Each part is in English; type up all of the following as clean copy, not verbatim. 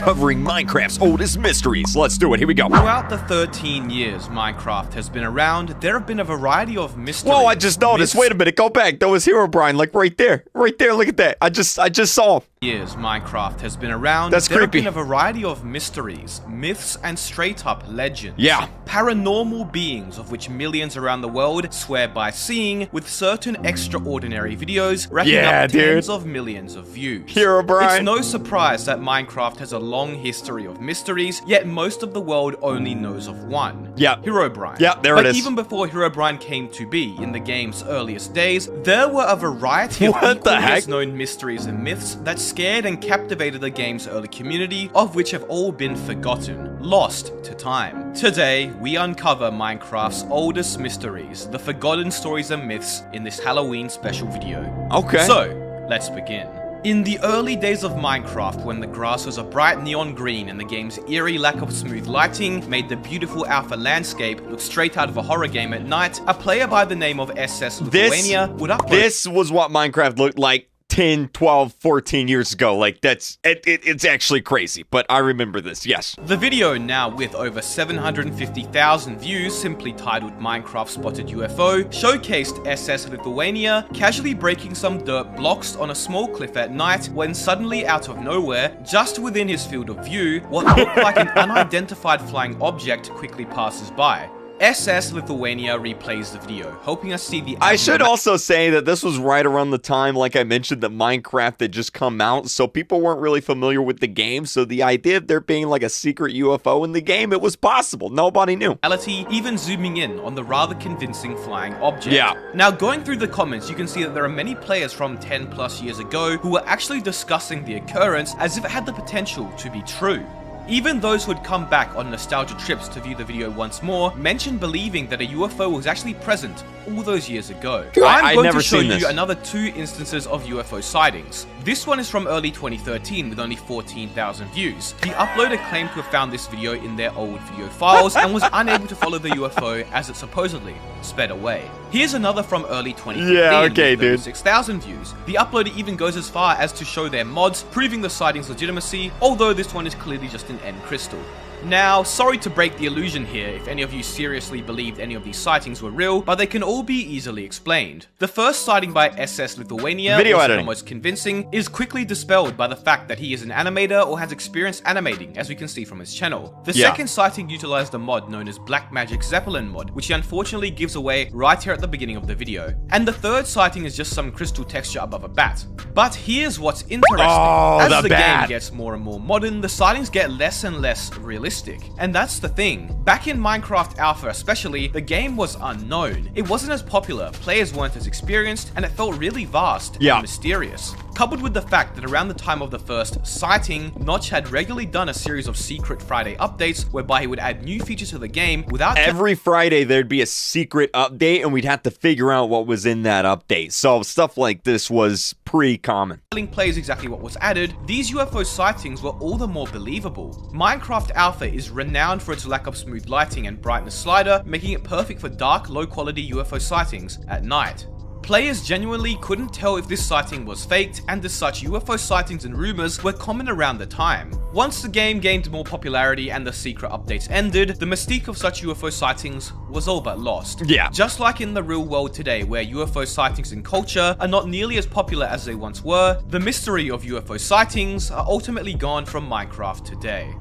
uncovering Minecraft's oldest mysteries. Let's do it. Here we go. Throughout the 13 years Minecraft has been around, there have been a variety of mysteries. Whoa, I just noticed. Wait a minute. Go back. That was Herobrine, like right there. Right there. Look at that. I just saw him. Years Minecraft has been around, That's there creepy. have been a variety of mysteries, myths, and straight-up legends. Yeah. Paranormal beings of which millions around the world swear by seeing, with certain extraordinary videos racking up tens of millions of views. Herobrine. It's no surprise that Minecraft has a long history of mysteries, yet most of the world only knows of one. Yeah. Herobrine. Yeah, there but it is. even before Herobrine came to be in the game's earliest days, there were a variety of What the heck? equally known mysteries and myths that scared and captivated the game's early community, of which have all been forgotten, lost to time. Today, we uncover Minecraft's oldest mysteries, the forgotten stories and myths, in this Halloween special video. Okay. So, let's begin. In the early days of Minecraft, when the grass was a bright neon green and the game's eerie lack of smooth lighting made the beautiful alpha landscape look straight out of a horror game at night, a player by the name of SS Lithuania would upload. This was what Minecraft looked like 10, 12, 14 years ago. Like, it's actually crazy, but I remember this, yes. The video, now with over 750,000 views, simply titled Minecraft Spotted UFO, showcased SS Lithuania casually breaking some dirt blocks on a small cliff at night when suddenly, out of nowhere, just within his field of view, what looked like an unidentified flying object quickly passes by. SS Lithuania replays the video, hoping us see the... I should also say that this was right around the time, like I mentioned, that Minecraft had just come out, so people weren't really familiar with the game, so the idea of there being like a secret UFO in the game, it was possible. Nobody knew. Even zooming in on the rather convincing flying object. Yeah. Now, going through the comments, you can see that there are many players from 10 plus years ago who were actually discussing the occurrence as if it had the potential to be true. Even those who had come back on nostalgia trips to view the video once more mentioned believing that a UFO was actually present all those years ago. I'm going to show you another 2 instances of UFO sightings. This one is from early 2013 with only 14,000 views. The uploader claimed to have found this video in their old video files and was unable to follow the UFO as it supposedly sped away. Here's another from early 2015 with 6,000 views. The uploader even goes as far as to show their mods, proving the sighting's legitimacy, although this one is clearly just an end crystal. Now, sorry to break the illusion here if any of you seriously believed any of these sightings were real, but they can all be easily explained. The first sighting by SS Lithuania, the most convincing, is quickly dispelled by the fact that he is an animator or has experience animating, as we can see from his channel. The second sighting utilized a mod known as Black Magic Zeppelin mod, which he unfortunately gives away right here at the beginning of the video. And the third sighting is just some crystal texture above a bat. But here's what's interesting. As the game gets more and more modern, the sightings get less and less realistic. And that's the thing. Back in Minecraft Alpha especially, the game was unknown. It wasn't as popular, players weren't as experienced, and it felt really vast and mysterious. Coupled with the fact that around the time of the first sighting, Notch had regularly done a series of Secret Friday updates whereby he would add new features to the game without... Every Friday there'd be a secret update and we'd have to figure out what was in that update. So stuff like this was pretty common. Telling players exactly what was added, these UFO sightings were all the more believable. Minecraft Alpha is renowned for its lack of smooth lighting and brightness slider, making it perfect for dark, low-quality UFO sightings at night. Players genuinely couldn't tell if this sighting was faked, and as such, UFO sightings and rumors were common around the time. Once the game gained more popularity and the secret updates ended, the mystique of such UFO sightings was all but lost. Just like in the real world today, where UFO sightings and culture are not nearly as popular as they once were, the mystery of UFO sightings are ultimately gone from Minecraft today.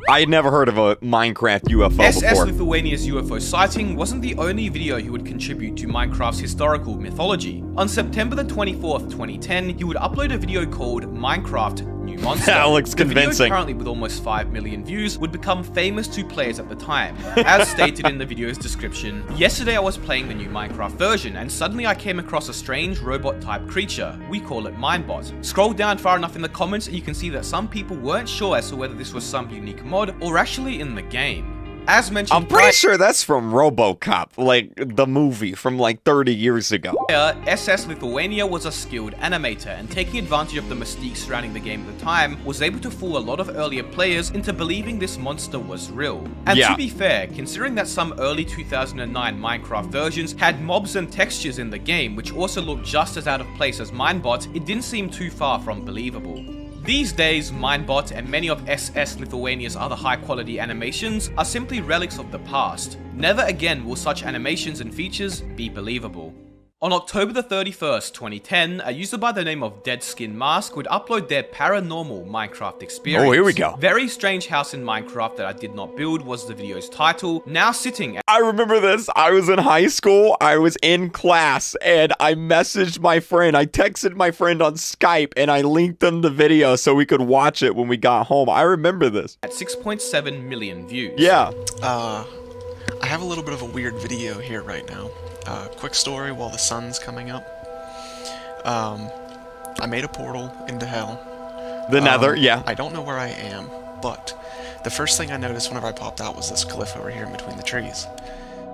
I had never heard of a Minecraft UFO before. SS Lithuania's UFO sighting wasn't the only video he would contribute to Minecraft's historical mythology. On September the 24th, 2010, he would upload a video called Minecraft New Monster. That looks convincing. The video, currently with almost 5 million views, would become famous to players at the time. As stated in the video's description, yesterday I was playing the new Minecraft version, and suddenly I came across a strange robot-type creature. We call it Minebot. Scroll down far enough in the comments and you can see that some people weren't sure as to whether this was some unique mod or actually in the game. As mentioned, I'm pretty sure that's from RoboCop, like the movie from like 30 years ago. SS Lithuania was a skilled animator, and taking advantage of the mystique surrounding the game at the time, was able to fool a lot of earlier players into believing this monster was real. And to be fair, considering that some early 2009 Minecraft versions had mobs and textures in the game which also looked just as out of place as Minebot, it didn't seem too far from believable. These days, Minebot and many of SS Lithuania's other high-quality animations are simply relics of the past. Never again will such animations and features be believable. On October the 31st, 2010, a user by the name of DeadSkinMask would upload their paranormal Minecraft experience. Oh, here we go. Very strange house in Minecraft that I did not build was the video's title. Now sitting at— I remember this. I was in high school. I was in class and I messaged my friend. I texted my friend on Skype and I linked them the video so we could watch it when we got home. I remember this. At 6.7 million views. Yeah. I have a little bit of a weird video here right now. Quick story while the sun's coming up. I made a portal into hell. The Nether, yeah. I don't know where I am, but the first thing I noticed whenever I popped out was this cliff over here in between the trees.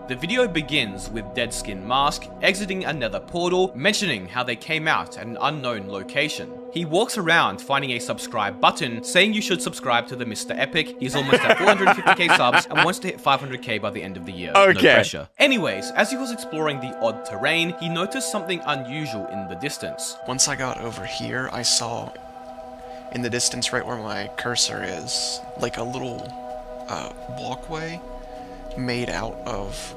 The video begins with DeadSkinMask exiting a nether portal, mentioning how they came out at an unknown location. He walks around finding a subscribe button, saying you should subscribe to the Mr. Epic. He's almost at 450k subs and wants to hit 500k by the end of the year. Okay. No pressure. Anyways, as he was exploring the odd terrain, he noticed something unusual in the distance. Once I got over here, I saw in the distance right where my cursor is, like a little walkway made out of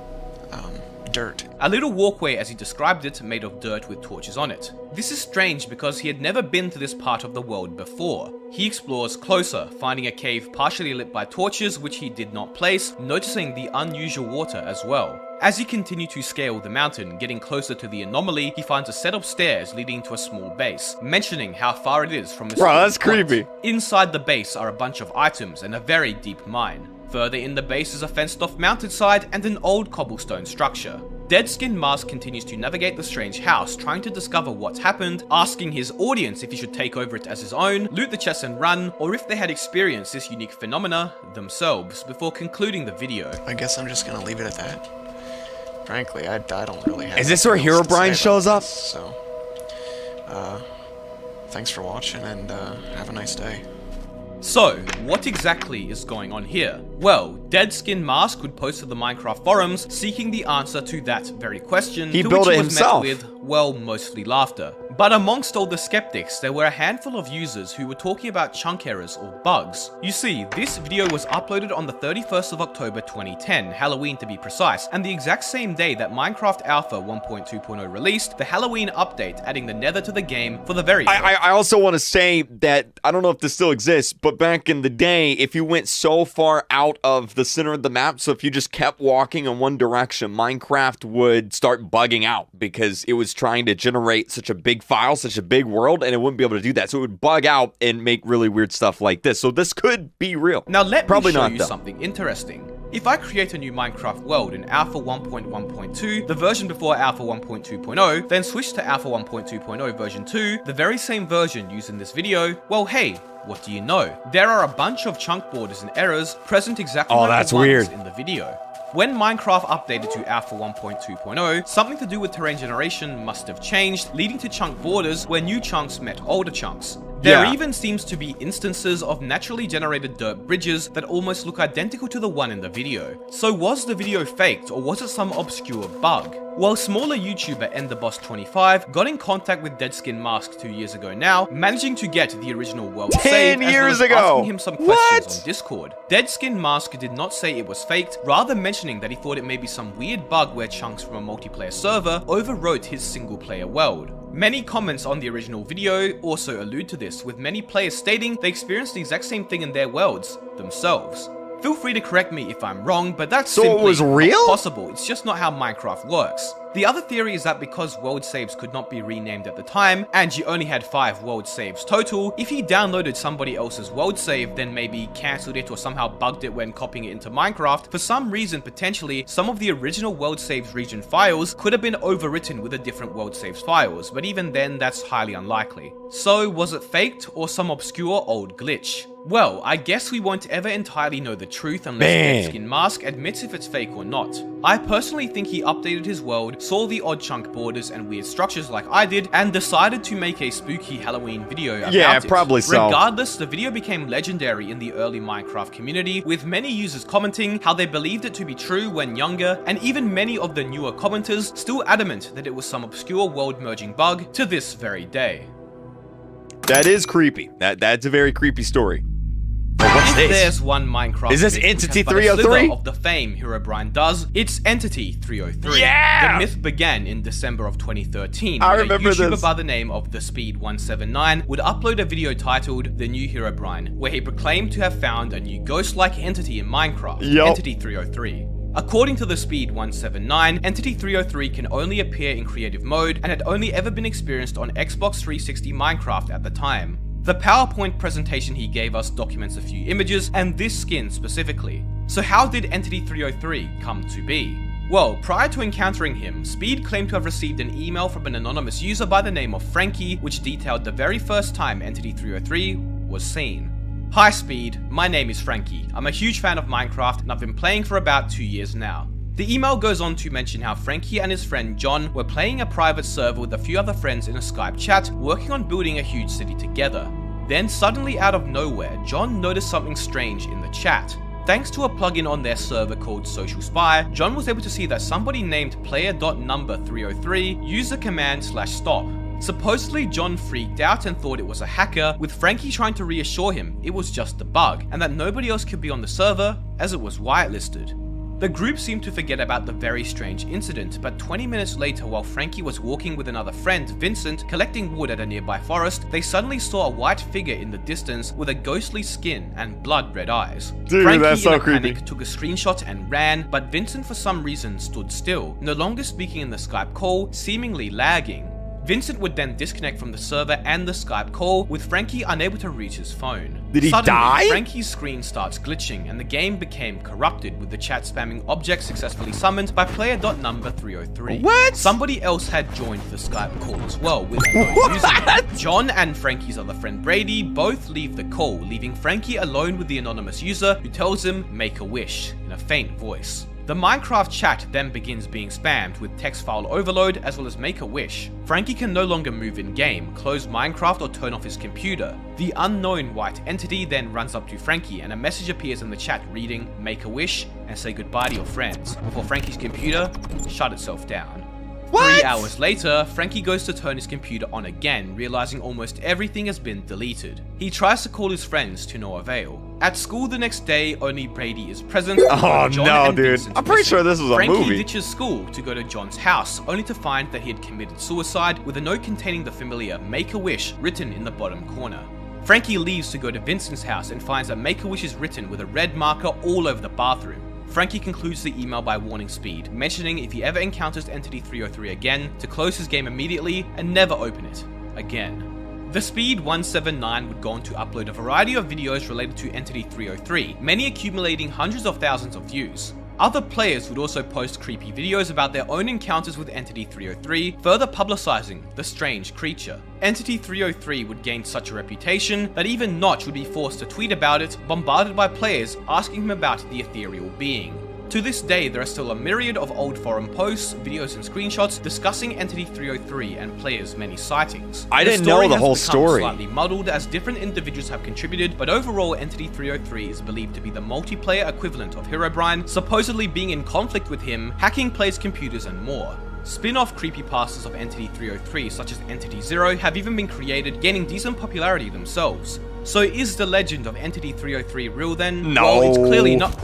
dirt. A little walkway, as he described it, made of dirt with torches on it. This is strange because he had never been to this part of the world before. He explores closer, finding a cave partially lit by torches which he did not place, noticing the unusual water as well. As he continued to scale the mountain, getting closer to the anomaly, he finds a set of stairs leading to a small base, mentioning how far it is from the Bro, that's point. creepy. Inside the base are a bunch of items and a very deep mine. Further in the base is a fenced-off mountainside and an old cobblestone structure. DeadSkinMask continues to navigate the strange house, trying to discover what's happened, asking his audience if he should take over it as his own, loot the chests and run, or if they had experienced this unique phenomena themselves, before concluding the video. I guess I'm just gonna leave it at that. Frankly, I don't really have— Is this where Herobrine shows up? So, thanks for watching and have a nice day. So, what exactly is going on here? Well, DeadSkinMask would post to the Minecraft forums seeking the answer to that very question, He to built which it he was himself. met with, well, mostly laughter. But amongst all the skeptics, there were a handful of users who were talking about chunk errors or bugs. You see, this video was uploaded on the 31st of October 2010, Halloween to be precise, and the exact same day that Minecraft Alpha 1.2.0 released, the Halloween update adding the Nether to the game for the very first. I also want to say that, I don't know if this still exists, but back in the day, if you went so far out of the center of the map, so if you just kept walking in one direction, Minecraft would start bugging out because it was trying to generate such a big file, such a big world, and it wouldn't be able to do that. So it would bug out and make really weird stuff like this. So this could be real. Now let Probably me show not, you though. something interesting. If I create a new Minecraft world in Alpha 1.1.2, the version before Alpha 1.2.0, then switch to Alpha 1.2.0 version 2, the very same version used in this video, well hey, what do you know? There are a bunch of chunk borders and errors present exactly like that's the ones weird. in the video. When Minecraft updated to Alpha 1.2.0, something to do with terrain generation must have changed, leading to chunk borders where new chunks met older chunks. There Yeah. even seems to be instances of naturally generated dirt bridges that almost look identical to the one in the video. So was the video faked, or was it some obscure bug? Well, smaller YouTuber EnderBoss25 got in contact with DeadSkinMask 2 years ago now, managing to get the original world 10 saved, as years well as ago! asking him some questions What? on Discord. DeadSkinMask did not say it was faked, rather mentioning that he thought it may be some weird bug where chunks from a multiplayer server overwrote his single-player world. Many comments on the original video also allude to this, with many players stating they experienced the exact same thing in their worlds themselves. Feel free to correct me if I'm wrong, but that's So it simply was real? not possible. It's just not how Minecraft works. The other theory is that because world saves could not be renamed at the time, and you only had 5 world saves total, if he downloaded somebody else's world save, then maybe cancelled it or somehow bugged it when copying it into Minecraft, for some reason potentially some of the original world saves region files could have been overwritten with a different world saves files, but even then that's highly unlikely. So was it faked or some obscure old glitch? Well, I guess we won't ever entirely know the truth unless DeadSkinMask admits if it's fake or not. I personally think he updated his world, saw the odd chunk borders and weird structures like I did, and decided to make a spooky Halloween video about it. Probably so. Regardless, the video became legendary in the early Minecraft community, with many users commenting how they believed it to be true when younger, and even many of the newer commenters still adamant that it was some obscure world merging bug to this very day. That is creepy. That's a very creepy story. Oh, what's this? There's one Minecraft. Is this myth Entity which has but a 303? slither of the fame Herobrine does. It's Entity 303. Yeah! The myth began in December of 2013. I when remember a YouTuber this. by the name of TheSpeed179 would upload a video titled The New Herobrine, where he proclaimed to have found a new ghost-like entity in Minecraft, Yup. Entity 303. According to the Speed179, Entity 303 can only appear in creative mode and had only ever been experienced on Xbox 360 Minecraft at the time. The PowerPoint presentation he gave us documents a few images, and this skin specifically. So how did Entity 303 come to be? Well, prior to encountering him, Speed claimed to have received an email from an anonymous user by the name of Frankie, which detailed the very first time Entity 303 was seen. Hi Speed, my name is Frankie. I'm a huge fan of Minecraft and I've been playing for about 2 years now. The email goes on to mention how Frankie and his friend John were playing a private server with a few other friends in a Skype chat, working on building a huge city together. Then suddenly out of nowhere, John noticed something strange in the chat. Thanks to a plugin on their server called Social Spy, John was able to see that somebody named player.number303 used the command /stop. Supposedly, John freaked out and thought it was a hacker, with Frankie trying to reassure him it was just a bug, and that nobody else could be on the server, as it was whitelisted. The group seemed to forget about the very strange incident, but 20 minutes later, while Frankie was walking with another friend, Vincent, collecting wood at a nearby forest, they suddenly saw a white figure in the distance with a ghostly skin and blood-red eyes. Dude, Frankie, that's so in a creepy. panic, took a screenshot and ran, but Vincent for some reason stood still, no longer speaking in the Skype call, seemingly lagging. Vincent would then disconnect from the server and the Skype call, with Frankie unable to reach his phone. Did he Suddenly, die? Frankie's screen starts glitching and the game became corrupted, with the chat spamming objects successfully summoned by player.number303. What? Somebody else had joined the Skype call as well with no username. John and Frankie's other friend Brady both leave the call, leaving Frankie alone with the anonymous user, who tells him make a wish in a faint voice. The Minecraft chat then begins being spammed with text file overload as well as make a wish. Frankie can no longer move in game, close Minecraft or turn off his computer. The unknown white entity then runs up to Frankie and a message appears in the chat reading make a wish and say goodbye to your friends, before Frankie's computer shut itself down. What? 3 hours later, Frankie goes to turn his computer on again, realizing almost everything has been deleted. He tries to call his friends to no avail. At school the next day, only Brady is present. Oh John no, and dude. Vincent I'm pretty missing. sure this was a Frankie movie. ditches school to go to John's house, only to find that he had committed suicide with a note containing the familiar Make-A-Wish written in the bottom corner. Frankie leaves to go to Vincent's house and finds that Make-A-Wish is written with a red marker all over the bathroom. Frankie concludes the email by warning Speed, mentioning if he ever encounters Entity 303 again, to close his game immediately and never open it again. The Speed179 would go on to upload a variety of videos related to Entity 303, many accumulating hundreds of thousands of views. Other players would also post creepy videos about their own encounters with Entity 303, further publicizing the strange creature. Entity 303 would gain such a reputation that even Notch would be forced to tweet about it, bombarded by players asking him about the ethereal being. To this day, there are still a myriad of old forum posts, videos and screenshots discussing Entity 303 and players' many sightings. I didn't know the whole story. Slightly muddled as different individuals have contributed, but overall Entity 303 is believed to be the multiplayer equivalent of Herobrine, supposedly being in conflict with him, hacking players' computers and more. Spin-off creepypastas of Entity 303 such as Entity 0 have even been created, gaining decent popularity themselves. So is the legend of Entity 303 real then? No. Well, it's clearly not.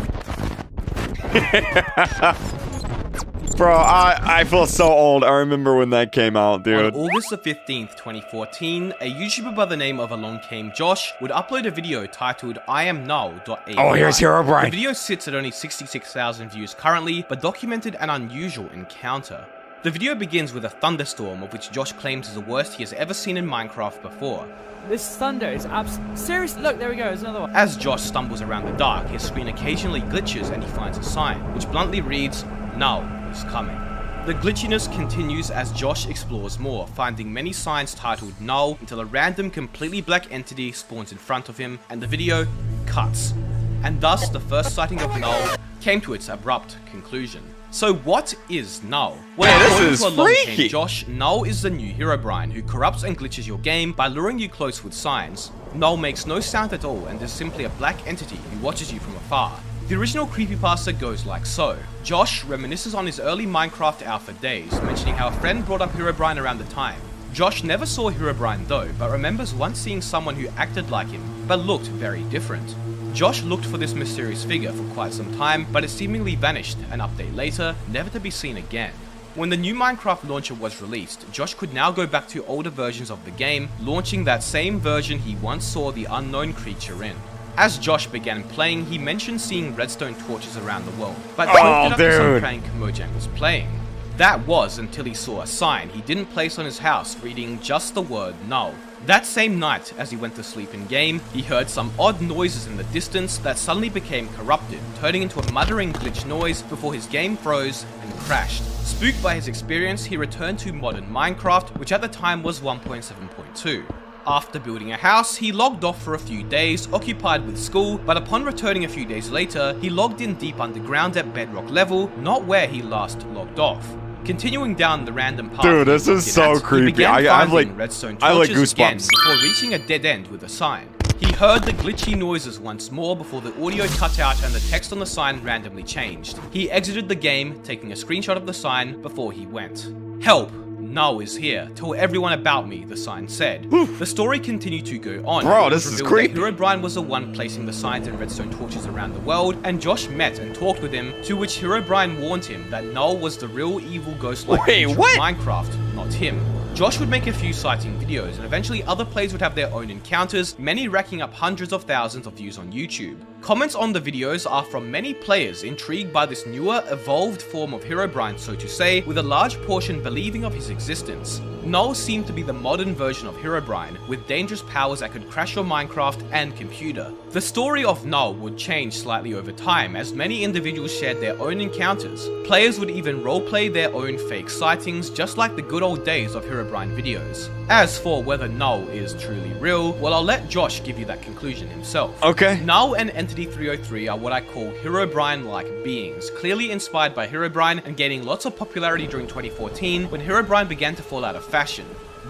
Bro, I feel so old. I remember when that came out, dude. On August the 15th, 2014, a YouTuber by the name of Along Came Josh would upload a video titled IamNull.ai. Oh, here's Herobrine. The video sits at only 66,000 views currently, but documented an unusual encounter. The video begins with a thunderstorm, of which Josh claims is the worst he has ever seen in Minecraft before. This thunder is seriously, look, there we go, there's another one. As Josh stumbles around the dark, his screen occasionally glitches and he finds a sign, which bluntly reads, "Null is coming." The glitchiness continues as Josh explores more, finding many signs titled Null until a random completely black entity spawns in front of him and the video cuts. And thus the first sighting of Null came to its abrupt conclusion. So what is Null? Well, this according is to Along Came freaky. Josh, Null is the new Herobrine who corrupts and glitches your game by luring you close with signs. Null makes no sound at all and is simply a black entity who watches you from afar. The original creepypasta goes like so. Josh reminisces on his early Minecraft alpha days, mentioning how a friend brought up Herobrine around the time. Josh never saw Herobrine though, but remembers once seeing someone who acted like him, but looked very different. Josh looked for this mysterious figure for quite some time, but it seemingly vanished an update later, never to be seen again. When the new Minecraft launcher was released, Josh could now go back to older versions of the game, launching that same version he once saw the unknown creature in. As Josh began playing, he mentioned seeing redstone torches around the world, but chalked it up to some prank Mojang was playing. That was until he saw a sign he didn't place on his house reading just the word null. That same night, as he went to sleep in game, he heard some odd noises in the distance that suddenly became corrupted, turning into a muttering glitch noise before his game froze and crashed. Spooked by his experience, he returned to modern Minecraft, which at the time was 1.7.2. After building a house, he logged off for a few days, occupied with school, but upon returning a few days later, he logged in deep underground at bedrock level, not where he last logged off. Continuing down the random path, dude, this is so creepy. I'm like, redstone I like torches again goosebumps. before reaching a dead end with a sign. He heard the glitchy noises once more before the audio cut out and the text on the sign randomly changed. He exited the game, taking a screenshot of the sign before he went. Help! Null is here. Tell everyone about me, the sign said. The story continued to go on. Bro, this is creepy. Herobrine was the one placing the signs and redstone torches around the world, and Josh met and talked with him, to which Herobrine warned him that Null was the real evil ghost-like creature of Minecraft, not him. Josh would make a few sighting videos, and eventually other players would have their own encounters, many racking up hundreds of thousands of views on YouTube. Comments on the videos are from many players intrigued by this newer, evolved form of Herobrine, so to say, with a large portion believing of his existence. Null seemed to be the modern version of Herobrine, with dangerous powers that could crash your Minecraft and computer. The story of Null would change slightly over time, as many individuals shared their own encounters. Players would even roleplay their own fake sightings, just like the good old days of Herobrine videos. As for whether Null is truly real, well, I'll let Josh give you that conclusion himself. Okay. Null and Entity 303 are what I call Herobrine-like beings, clearly inspired by Herobrine and gaining lots of popularity during 2014 when Herobrine began to fall out of fashion.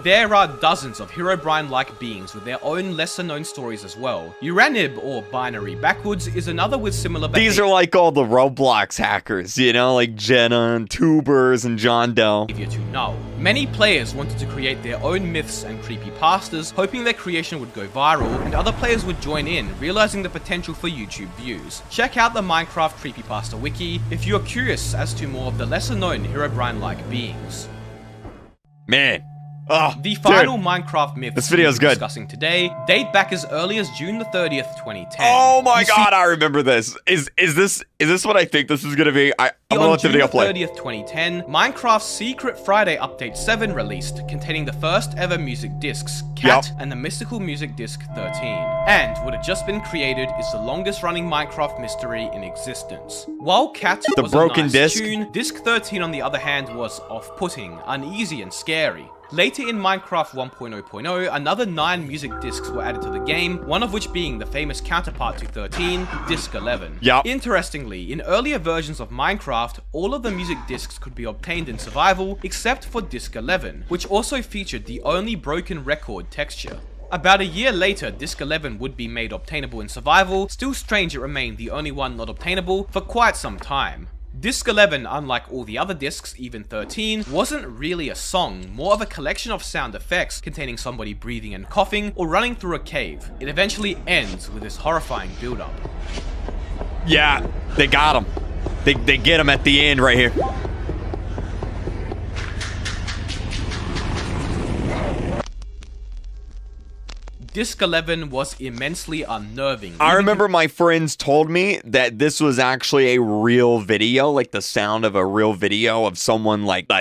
There are dozens of Herobrine-like beings with their own lesser-known stories as well. Uranib, or Binary Backwards, is another with similar behavior. These are like all the Roblox hackers, you know, like Jenna and Tubers and John Doe. To Null. Many players wanted to create their own myths and creepypastas, hoping their creation would go viral, and other players would join in, realizing the potential for YouTube views. Check out the Minecraft Creepypasta wiki if you are curious as to more of the lesser-known Herobrine-like beings. Man. Oh, the final Minecraft myths this video's we're good. discussing today date back as early as June the 30th, 2010. Oh my god, I remember this. Is this what I think this is gonna be? I'm gonna let the video play. On June 30th, 2010, Minecraft's Secret Friday Update 7 released, containing the first ever music discs, Cat and the mystical music disc 13. And what had just been created is the longest running Minecraft mystery in existence. While Cat was broken a nice disc tune, disc 13 on the other hand was off-putting, uneasy and scary. Later in Minecraft 1.0.0, another 9 music discs were added to the game, one of which being the famous counterpart to 13, Disc 11. Interestingly, in earlier versions of Minecraft, all of the music discs could be obtained in survival, except for Disc 11, which also featured the only broken record texture. About a year later, Disc 11 would be made obtainable in survival, still strange it remained the only one not obtainable for quite some time. Disc 11, unlike all the other discs, even 13, wasn't really a song, more of a collection of sound effects containing somebody breathing and coughing or running through a cave. It eventually ends with this horrifying build-up. Yeah, they got him. They get him at the end right here. Disc 11 was immensely unnerving. I remember my friends told me that this was actually a real video, like the sound of a real video of someone oofing.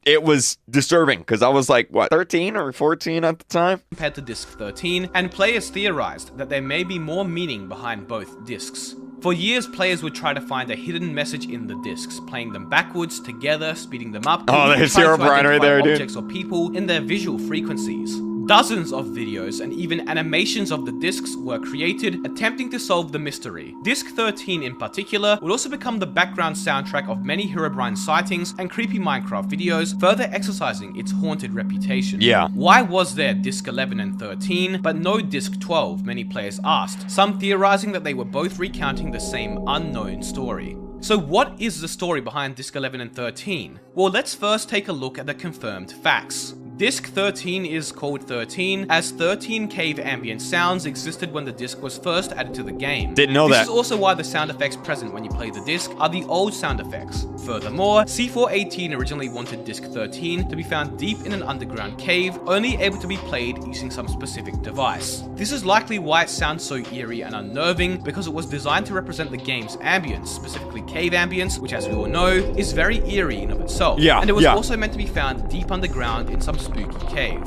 It was disturbing because I was like, what, 13 or 14 at the time? Compared to Disc 13, and players theorized that there may be more meaning behind both discs. For years, players would try to find a hidden message in the discs, playing them backwards, together, speeding them up. Oh, there's Herobrine right there, dude. Objects or people in their visual frequencies. Dozens of videos and even animations of the discs were created attempting to solve the mystery. Disc 13 in particular would also become the background soundtrack of many Herobrine sightings and creepy Minecraft videos, further exercising its haunted reputation. Why was there Disc 11 and 13, but no Disc 12, many players asked, some theorizing that they were both recounting the same unknown story. So what is the story behind Disc 11 and 13? Well, let's first take a look at the confirmed facts. Disc 13 is called 13 as 13 cave ambient sounds existed when the disc was first added to the game. Didn't know that. This is also why the sound effects present when you play the disc are the old sound effects. Furthermore, C418 originally wanted Disc 13 to be found deep in an underground cave, only able to be played using some specific device. This is likely why it sounds so eerie and unnerving, because it was designed to represent the game's ambience, specifically cave ambience, which as we all know, is very eerie in of itself. And it was also meant to be found deep underground in some spooky cave.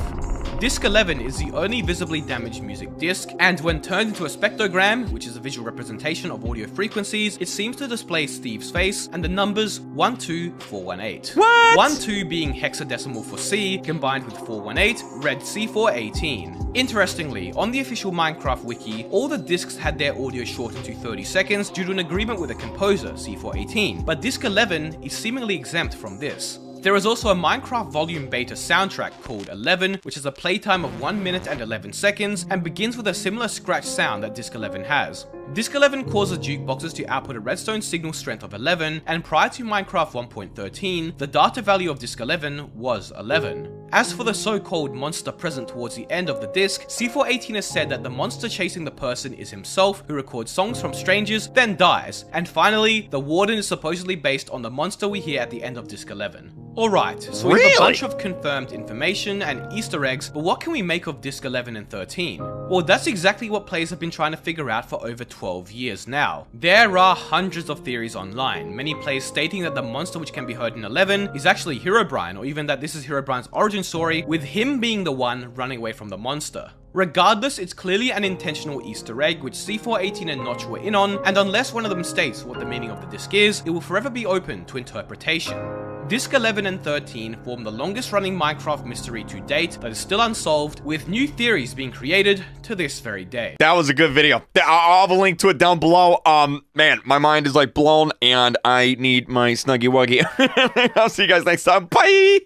Disc 11 is the only visibly damaged music disc, and when turned into a spectrogram, which is a visual representation of audio frequencies, it seems to display Steve's face and the numbers 12418. What? 12 being hexadecimal for C, combined with 418, read C418. Interestingly, on the official Minecraft wiki, all the discs had their audio shortened to 30 seconds due to an agreement with the composer, C418, but Disc 11 is seemingly exempt from this. There is also a Minecraft Volume Beta soundtrack called 11, which has a playtime of 1 minute and 11 seconds, and begins with a similar scratch sound that Disc 11 has. Disc 11 causes jukeboxes to output a redstone signal strength of 11, and prior to Minecraft 1.13, the data value of Disc 11 was 11. As for the so-called monster present towards the end of the disc, C418 has said that the monster chasing the person is himself, who records songs from strangers, then dies. And finally, the warden is supposedly based on the monster we hear at the end of Disc 11. Alright, so we have a bunch of confirmed information and Easter eggs, but what can we make of Disc 11 and 13? Well, that's exactly what players have been trying to figure out for over 12 years now. There are hundreds of theories online, many players stating that the monster which can be heard in 11 is actually Herobrine, or even that this is Herobrine's origin story, with him being the one running away from the monster. Regardless, it's clearly an intentional Easter egg which C418 and Notch were in on, and unless one of them states what the meaning of the disc is, it will forever be open to interpretation. Disc 11 and 13 form the longest running Minecraft mystery to date that is still unsolved, with new theories being created to this very day. That was a good video. I'll have a link to it down below. Man, my mind is like blown and I need my Snuggy Wuggy. I'll see you guys next time. Bye!